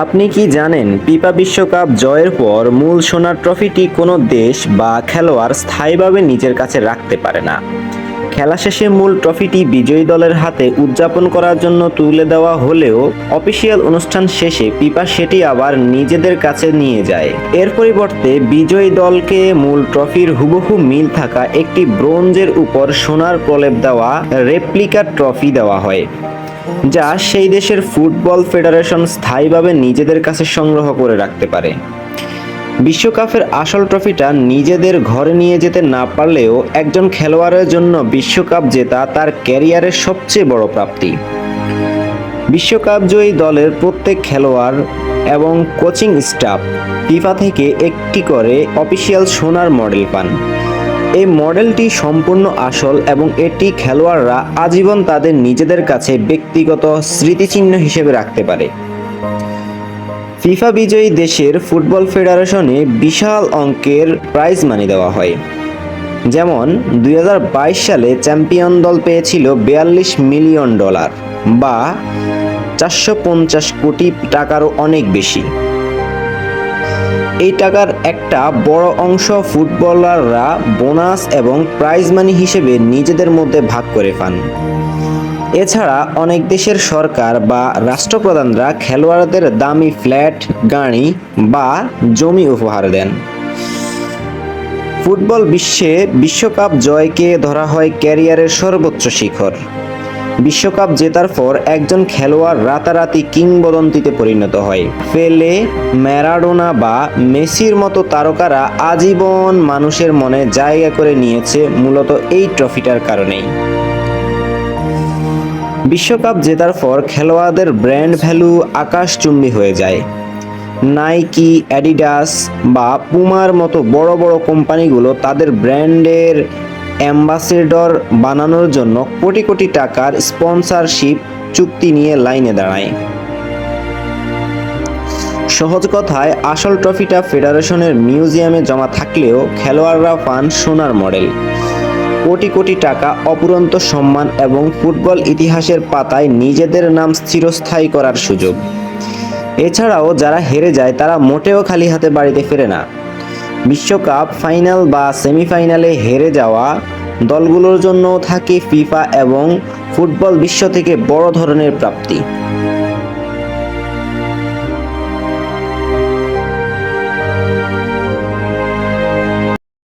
আপনি কি জানেন ফিফা বিশ্বকাপ জয়ের পর মূল সোনার ট্রফিটি কোনো দেশ বা খেলোয়াড় স্থায়ীভাবে নিজের কাছে রাখতে পারে না। খেলা শেষে মূল ট্রফিটি বিজয়ী দলের হাতে উদযাপন করার জন্য তুলে দেওয়া হলেও অফিসিয়াল অনুষ্ঠান শেষে ফিফা সেটি আবার নিজেদের কাছে নিয়ে যায়। এর পরিবর্তে বিজয়ী দলকে মূল ট্রফির হুবহু মিল থাকা একটি ব্রোঞ্জের উপর সোনার প্রলেপ দেওয়া রেপ্লিকা ট্রফি দেওয়া হয়, যা সেই দেশের ফুটবল ফেডারেশন স্থায়ীভাবে নিজেদের কাছে সংগ্রহ করে রাখতে পারে। বিশ্বকাপের আসল ট্রফিটা নিজেদের ঘরে নিয়ে যেতে না পারলেও একজন খেলোয়াড়ের জন্য বিশ্বকাপ জেতা তার ক্যারিয়ারের সবচেয়ে বড় প্রাপ্তি। বিশ্বকাপ জয়ী দলের প্রত্যেক খেলোয়াড় এবং কোচিং স্টাফ ফিফা থেকে একটি করে অফিসিয়াল সোনার মডেল পান। এই মডেলটি সম্পূর্ণ আসল এবং এটি খেলোয়াড়রা আজীবন তাদের নিজেদের কাছে ব্যক্তিগত স্মৃতিচিহ্ন হিসেবে রাখতে পারে। ফিফা বিজয়ী দেশের ফুটবল ফেডারেশনে বিশাল অঙ্কের প্রাইজ মানি দেওয়া হয়। যেমন 2022 সালে চ্যাম্পিয়ন দল পেয়েছিল $42 মিলিয়ন বা 450 কোটি টাকারও অনেক বেশি। এই টাকার একটা বড় অংশ ফুটবলাররা বোনাস এবং প্রাইজ মানি হিসেবে নিজেদের মধ্যে ভাগ করে পান। এছাড়া অনেক দেশের সরকার বা রাষ্ট্রপ্রধানরা খেলোয়াড়দের দামি ফ্ল্যাট, গাড়ি বা জমি উপহার দেন। ফুটবল বিশ্বে বিশ্বকাপ জয়কে ধরা হয় ক্যারিয়ারের সর্বোচ্চ শিখর। বিশ্বকাপ জেতার পর একজন খেলোয়াড় রাতারাতি কিংবদন্তিতে পরিণত হয়। পেলে, ম্যারাডোনা বা মেসির মতো তারকারা আজীবন মানুষের মনে জায়গা করে নিয়েছে মূলত এই ট্রফিটার কারণেই। বিশ্বকাপ জেতার পর খেলোয়াড়দের ব্র্যান্ড ভ্যালু আকাশচুম্বী হয়ে যায়। নাইকি, অ্যাডিডাস বা পুমার মতো বড় বড় কোম্পানিগুলো তাদের ব্র্যান্ডের অ্যাম্বাসেডর বানানোর জন্য কোটি কোটি টাকার স্পন্সরশিপ চুক্তি নিয়ে লাইনে দাঁড়ায়। সহজ কথায়, আসল ট্রফিটা ফেডারেশনের মিউজিয়ামে জমা থাকলেও খেলোয়াড়রা পান সোনার মডেল, কোটি কোটি টাকা, অপুরন্ত সম্মান এবং ফুটবল ইতিহাসের পাতায় নিজেদের নাম চিরস্থায়ী করার সুযোগ। এছাড়াও যারা হেরে যায় তারা মোটেও খালি হাতে বাড়িতে ফেরে না। বিশ্বকাপ ফাইনাল বা সেমিফাইনালে হেরে যাওয়া দলগুলোর জন্যও থাকে ফিফা এবং ফুটবল বিশ্ব থেকে বড় ধরনের প্রাপ্তি।